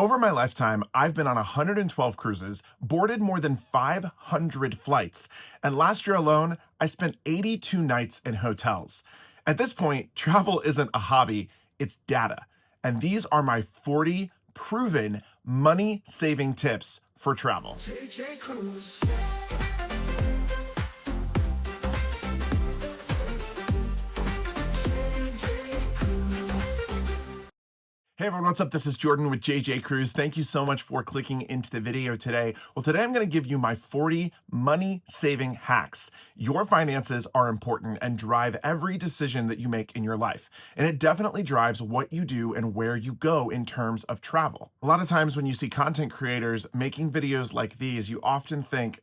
Over my lifetime, I've been on 112 cruises, boarded more than 500 flights, and last year alone, I spent 82 nights in hotels. At this point, travel isn't a hobby, it's data. And these are my 40 proven money saving tips for travel. Hey everyone, what's up? This is Jordan with JJ Cruise. Thank you so much for clicking into the video today. Well, today I'm going to give you my 40 money saving hacks. Your finances are important and drive every decision that you make in your life. And it definitely drives what you do and where you go in terms of travel. A lot of times when you see content creators making videos like these, you often think,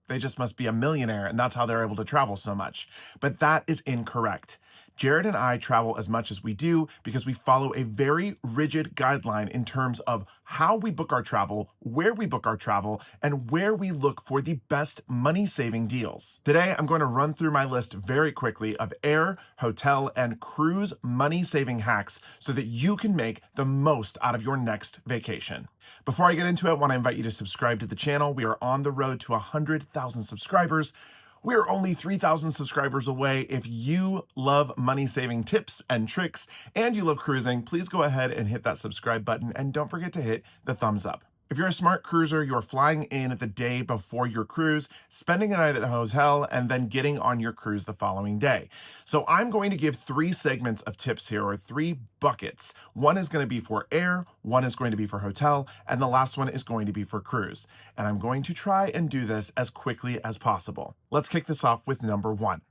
they just must be a millionaire and that's how they're able to travel so much. But that is incorrect. Jared and I travel as much as we do because we follow a very rigid guideline in terms of how we book our travel, where we book our travel, and where we look for the best money-saving deals. Today, I'm going to run through my list very quickly of air, hotel, and cruise money-saving hacks so that you can make the most out of your next vacation. Before I get into it, I want to invite you to subscribe to the channel. We are on the road to 100,000 subscribers. We're only 3,000 subscribers away. If you love money-saving tips and tricks and you love cruising, please go ahead and hit that subscribe button and don't forget to hit the thumbs up. If you're a smart cruiser, you're flying in the day before your cruise, spending a night at the hotel, and then getting on your cruise the following day. So I'm going to give 3 segments of tips here, or 3 buckets. One is going to be for air, one is going to be for hotel, and the last one is going to be for cruise. And I'm going to try and do this as quickly as possible. Let's kick this off with number 1.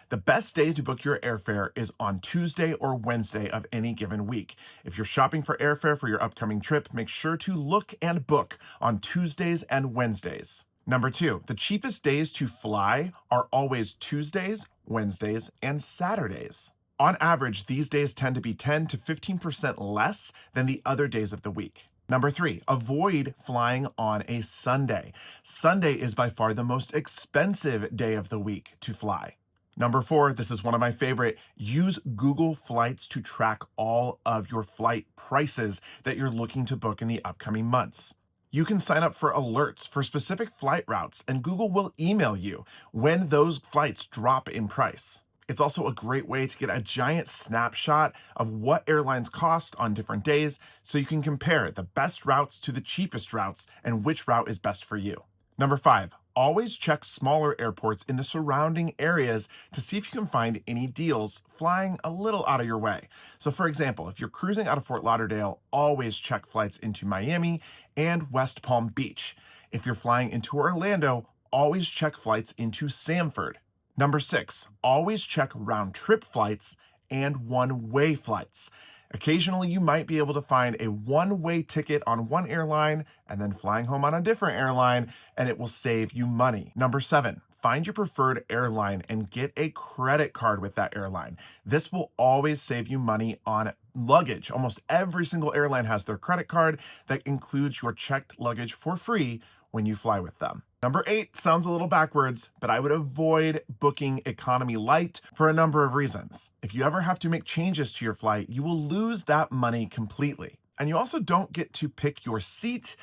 The best day to book your airfare is on Tuesday or Wednesday of any given week. If you're shopping for airfare for your upcoming trip, make sure to look and book on Tuesdays and Wednesdays. Number 2, the cheapest days to fly are always Tuesdays, Wednesdays, and Saturdays. On average, these days tend to be 10 to 15% less than the other days of the week. Number 3, avoid flying on a Sunday. Sunday is by far the most expensive day of the week to fly. Number 4, this is one of my favorite, use Google Flights to track all of your flight prices that you're looking to book in the upcoming months. You can sign up for alerts for specific flight routes, and Google will email you when those flights drop in price. It's also a great way to get a giant snapshot of what airlines cost on different days, so you can compare the best routes to the cheapest routes and which route is best for you. Number 5, always check smaller airports in the surrounding areas to see if you can find any deals flying a little out of your way. So for example, if you're cruising out of Fort Lauderdale, always check flights into Miami and West Palm Beach. If you're flying into Orlando, always check flights into Sanford. Number 6, always check round-trip flights and one-way flights. Occasionally, you might be able to find a one-way ticket on one airline and then flying home on a different airline, and it will save you money. Number 7, find your preferred airline and get a credit card with that airline. This will always save you money on luggage. Almost every single airline has their credit card that includes your checked luggage for free when you fly with them. Number 8 sounds a little backwards, but I would avoid booking economy light for a number of reasons. If you ever have to make changes to your flight, you will lose that money completely. And you also don't get to pick your seat,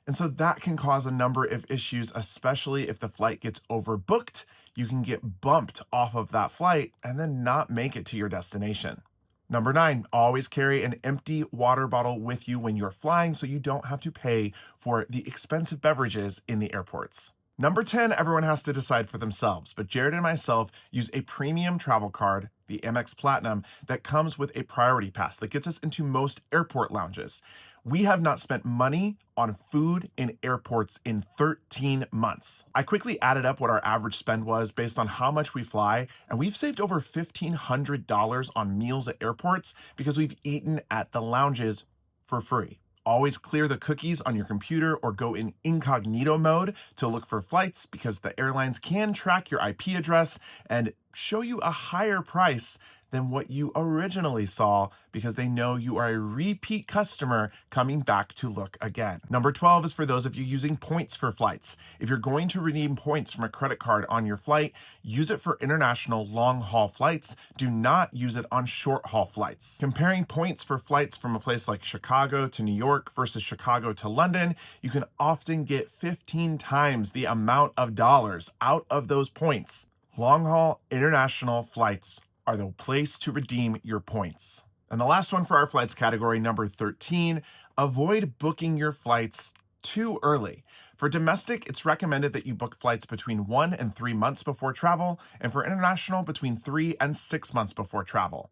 and so that can cause a number of issues, especially if the flight gets overbooked. You can get bumped off of that flight and then not make it to your destination. Number 9, always carry an empty water bottle with you when you're flying so you don't have to pay for the expensive beverages in the airports. Number 10, everyone has to decide for themselves, but Jared and myself use a premium travel card, the Amex Platinum, that comes with a priority pass that gets us into most airport lounges. We have not spent money on food in airports in 13 months. I quickly added up what our average spend was based on how much we fly, and we've saved over $1,500 on meals at airports because we've eaten at the lounges for free. Always clear the cookies on your computer or go in incognito mode to look for flights because the airlines can track your IP address and show you a higher price than what you originally saw because they know you are a repeat customer coming back to look again. Number 12 is for those of you using points for flights. If you're going to redeem points from a credit card on your flight, use it for international long-haul flights. Do not use it on short-haul flights. Comparing points for flights from a place like Chicago to New York versus Chicago to London, you can often get 15 times the amount of dollars out of those points. Long-haul international flights are the place to redeem your points. And the last one for our flights category, number 13, avoid booking your flights too early. For domestic, it's recommended that you book flights between 1 and 3 months before travel, and for international, between 3 and 6 months before travel.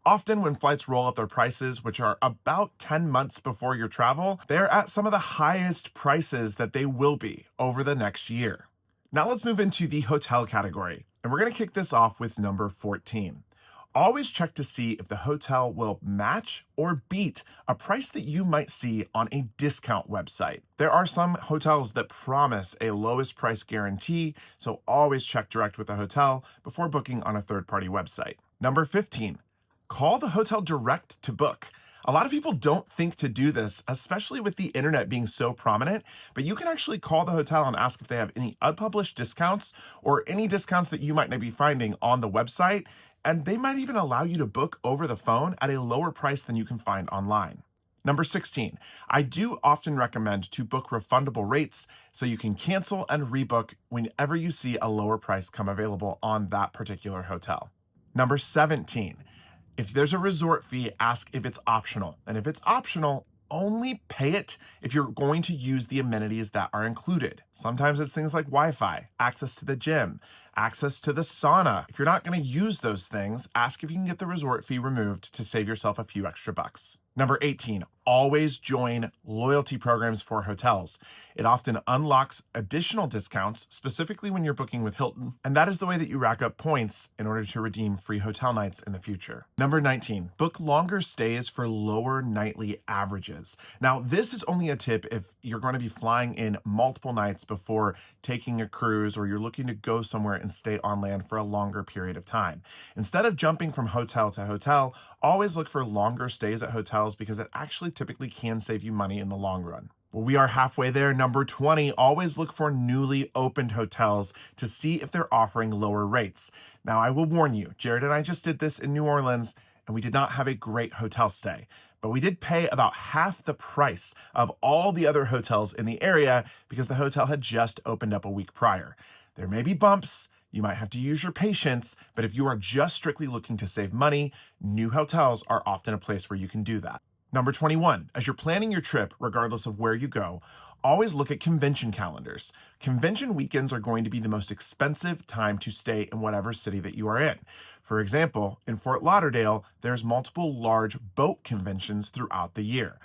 Often when flights roll up their prices, which are about 10 months before your travel, they're at some of the highest prices that they will be over the next year. Now let's move into the hotel category, and we're going to kick this off with number 14. Always check to see if the hotel will match or beat a price that you might see on a discount website. There are some hotels that promise a lowest price guarantee, so always check direct with the hotel before booking on a third-party website. Number 15, call the hotel direct to book. A lot of people don't think to do this, especially with the internet being so prominent, but you can actually call the hotel and ask if they have any unpublished discounts or any discounts that you might not be finding on the website, and they might even allow you to book over the phone at a lower price than you can find online. Number 16, I do often recommend to book refundable rates so you can cancel and rebook whenever you see a lower price come available on that particular hotel. Number 17, if there's a resort fee, ask if it's optional. And if it's optional, only pay it if you're going to use the amenities that are included. Sometimes it's things like Wi-Fi, access to the gym, access to the sauna. If you're not going to use those things, ask if you can get the resort fee removed to save yourself a few extra bucks. Number 18, always join loyalty programs for hotels. It often unlocks additional discounts, specifically when you're booking with Hilton, and that is the way that you rack up points in order to redeem free hotel nights in the future. Number 19, book longer stays for lower nightly averages. Now, this is only a tip if you're going to be flying in multiple nights before taking a cruise, or you're looking to go somewhere and stay on land for a longer period of time. Instead of jumping from hotel to hotel, always look for longer stays at hotels because it actually typically can save you money in the long run. Well, we are halfway there. Number 20, always look for newly opened hotels to see if they're offering lower rates. Now, I will warn you, Jared and I just did this in New Orleans, and we did not have a great hotel stay, but we did pay about half the price of all the other hotels in the area because the hotel had just opened up a week prior. There may be bumps. You might have to use your patience, but if you are just strictly looking to save money, new hotels are often a place where you can do that. Number 21, as you're planning your trip, regardless of where you go, always look at convention calendars. Convention weekends are going to be the most expensive time to stay in whatever city that you are in. For example, in Fort Lauderdale, there's multiple large boat conventions throughout the year.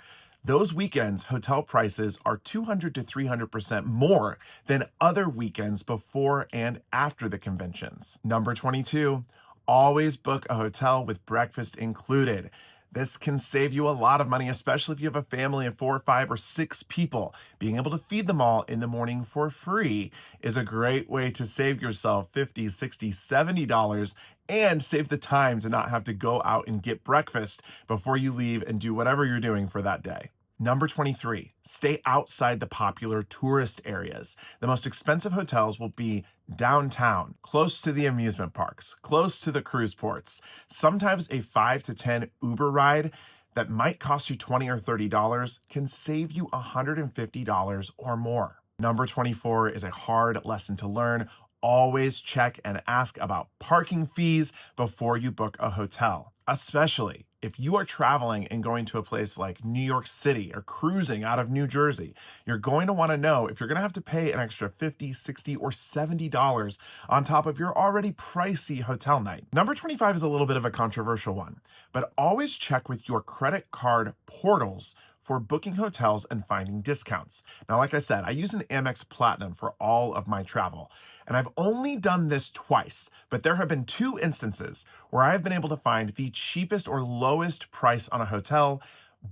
Those weekends, hotel prices are 200 to 300% more than other weekends before and after the conventions. Number 22, always book a hotel with breakfast included. This can save you a lot of money, especially if you have a family of 4, 5, or 6 people. Being able to feed them all in the morning for free is a great way to save yourself $50, $60, $70 and save the time to not have to go out and get breakfast before you leave and do whatever you're doing for that day. Number 23, stay outside the popular tourist areas. The most expensive hotels will be downtown, close to the amusement parks, close to the cruise ports. Sometimes a 5 to 10 Uber ride that might cost you $20 or $30 can save you $150 or more. Number 24 is a hard lesson to learn. Always check and ask about parking fees before you book a hotel, especially if you are traveling and going to a place like New York City or cruising out of New Jersey. You're going to want to know if you're going to have to pay an extra $50, $60, or $70 on top of your already pricey hotel night. Number 25 is a little bit of a controversial one, but always check with your credit card portals for booking hotels and finding discounts. Now, like I said, I use an Amex Platinum for all of my travel, and I've only done this twice, but there have been 2 instances where I've been able to find the cheapest or lowest price on a hotel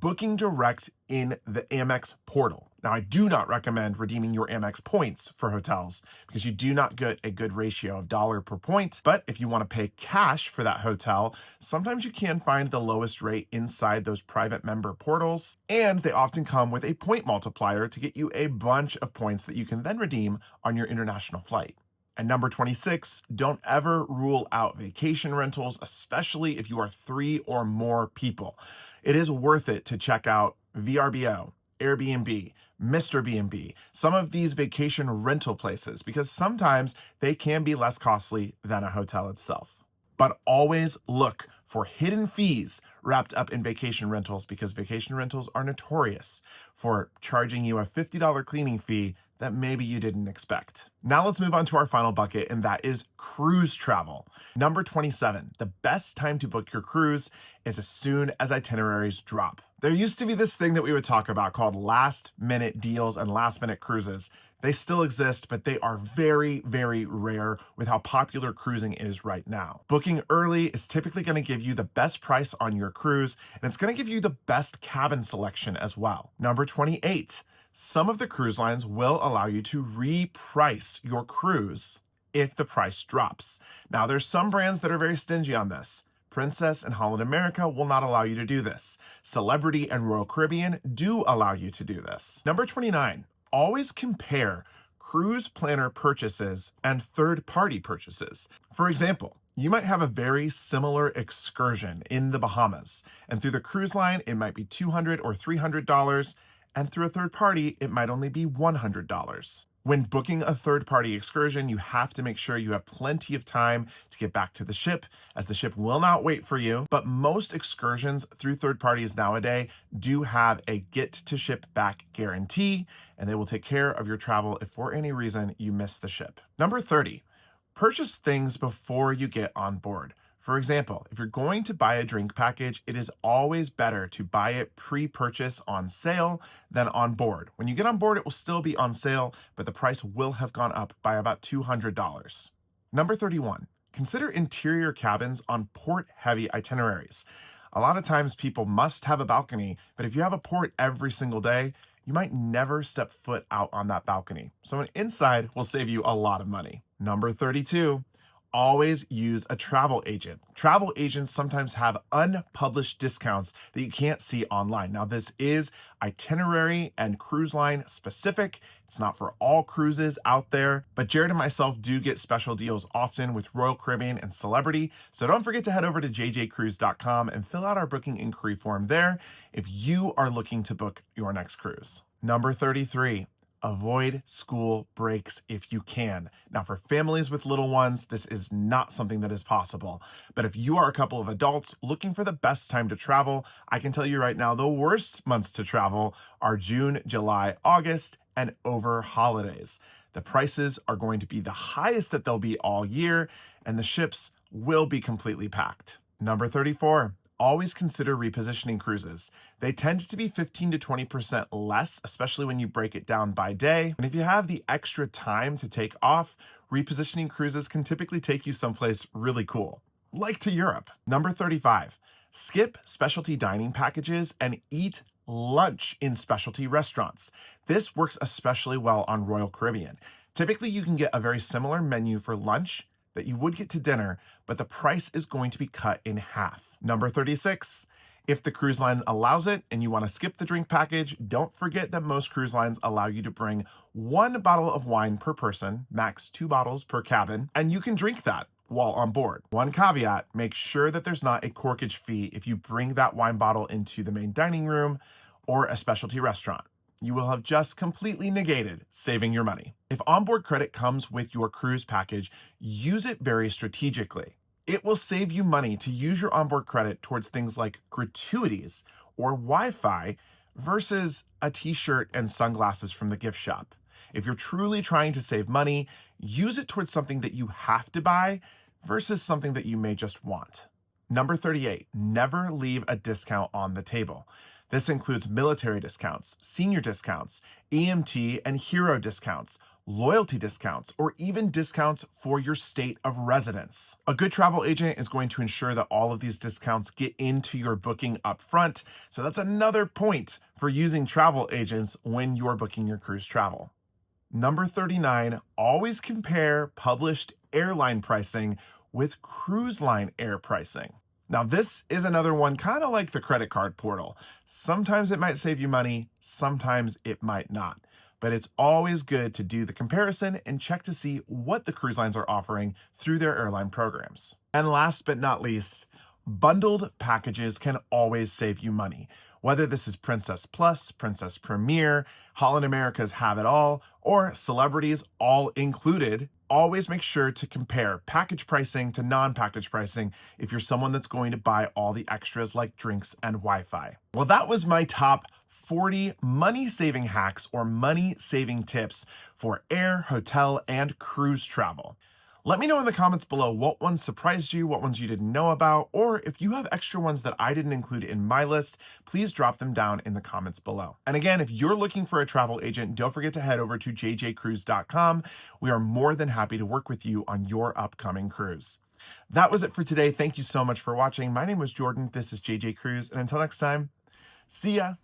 booking direct in the Amex portal. Now, I do not recommend redeeming your Amex points for hotels because you do not get a good ratio of dollar per point. But if you want to pay cash for that hotel, sometimes you can find the lowest rate inside those private member portals. And they often come with a point multiplier to get you a bunch of points that you can then redeem on your international flight. And number 26, don't ever rule out vacation rentals, especially if you are 3 or more people. It is worth it to check out VRBO, Airbnb, Mr. B&B, some of these vacation rental places, because sometimes they can be less costly than a hotel itself. But always look for hidden fees wrapped up in vacation rentals, because vacation rentals are notorious for charging you a $50 cleaning fee that maybe you didn't expect. Now let's move on to our final bucket, and that is cruise travel. Number 27, the best time to book your cruise is as soon as itineraries drop. There used to be this thing that we would talk about called last minute deals and last minute cruises. They still exist, but they are very, very rare with how popular cruising is right now. Booking early is typically going to give you the best price on your cruise, and it's going to give you the best cabin selection as well. Number 28, some of the cruise lines will allow you to reprice your cruise if the price drops. Now, there's some brands that are very stingy on this. Princess and Holland America will not allow you to do this. Celebrity and Royal Caribbean do allow you to do this. Number 29, always compare cruise planner purchases and third-party purchases. For example, you might have a very similar excursion in the Bahamas, and through the cruise line, it might be $200 or $300, and through a third party, it might only be $100. When booking a third-party excursion, you have to make sure you have plenty of time to get back to the ship, as the ship will not wait for you. But most excursions through third parties nowadays do have a get-to-ship back guarantee, and they will take care of your travel if for any reason you miss the ship. Number 30, purchase things before you get on board. For example, if you're going to buy a drink package, it is always better to buy it pre-purchase on sale than on board. When you get on board, it will still be on sale, but the price will have gone up by about $200. Number 31, consider interior cabins on port-heavy itineraries. A lot of times people must have a balcony, but if you have a port every single day, you might never step foot out on that balcony. So an inside will save you a lot of money. Number 32, always use a travel agent. Travel agents sometimes have unpublished discounts that you can't see online. Now, this is itinerary and cruise line specific. It's not for all cruises out there, but Jared and myself do get special deals often with Royal Caribbean and Celebrity. So don't forget to head over to jjcruise.com and fill out our booking inquiry form there if you are looking to book your next cruise. Number 33, avoid school breaks if you can. Now, for families with little ones, this is not something that is possible. But if you are a couple of adults looking for the best time to travel, I can tell you right now, the worst months to travel are June, July, August, and over holidays. The prices are going to be the highest that they'll be all year, and the ships will be completely packed. Number 34, always consider repositioning cruises. They tend to be 15 to 20% less, especially when you break it down by day. And if you have the extra time to take off, repositioning cruises can typically take you someplace really cool, like to Europe. Number 35, skip specialty dining packages and eat lunch in specialty restaurants. This works especially well on Royal Caribbean. Typically, you can get a very similar menu for lunch that you would get to dinner, but the price is going to be cut in half. Number 36, if the cruise line allows it and you want to skip the drink package, don't forget that most cruise lines allow you to bring 1 bottle of wine per person, max 2 bottles per cabin, and you can drink that while on board. One caveat, make sure that there's not a corkage fee if you bring that wine bottle into the main dining room or a specialty restaurant. You will have just completely negated saving your money. If onboard credit comes with your cruise package, use it very strategically. It will save you money to use your onboard credit towards things like gratuities or Wi-Fi versus a t-shirt and sunglasses from the gift shop. If you're truly trying to save money, use it towards something that you have to buy versus something that you may just want. Number 38, never leave a discount on the table. This includes military discounts, senior discounts, EMT and hero discounts, loyalty discounts, or even discounts for your state of residence. A good travel agent is going to ensure that all of these discounts get into your booking up front. So that's another point for using travel agents when you're booking your cruise travel. Number 39, always compare published airline pricing with cruise line air pricing. Now, this is another one kind of like the credit card portal. Sometimes it might save you money, sometimes it might not. But it's always good to do the comparison and check to see what the cruise lines are offering through their airline programs. And last but not least, bundled packages can always save you money. Whether this is Princess Plus, Princess Premier, Holland America's Have It All, or Celebrities All Included, always make sure to compare package pricing to non-package pricing if you're someone that's going to buy all the extras like drinks and Wi-Fi. Well, that was my top 40 money-saving hacks or money-saving tips for air, hotel, and cruise travel. Let me know in the comments below what ones surprised you, what ones you didn't know about, or if you have extra ones that I didn't include in my list, please drop them down in the comments below. And again, if you're looking for a travel agent, don't forget to head over to jjcruise.com. We are more than happy to work with you on your upcoming cruise. That was it for today. Thank you so much for watching. My name was Jordan. This is JJ Cruise. And until next time, see ya.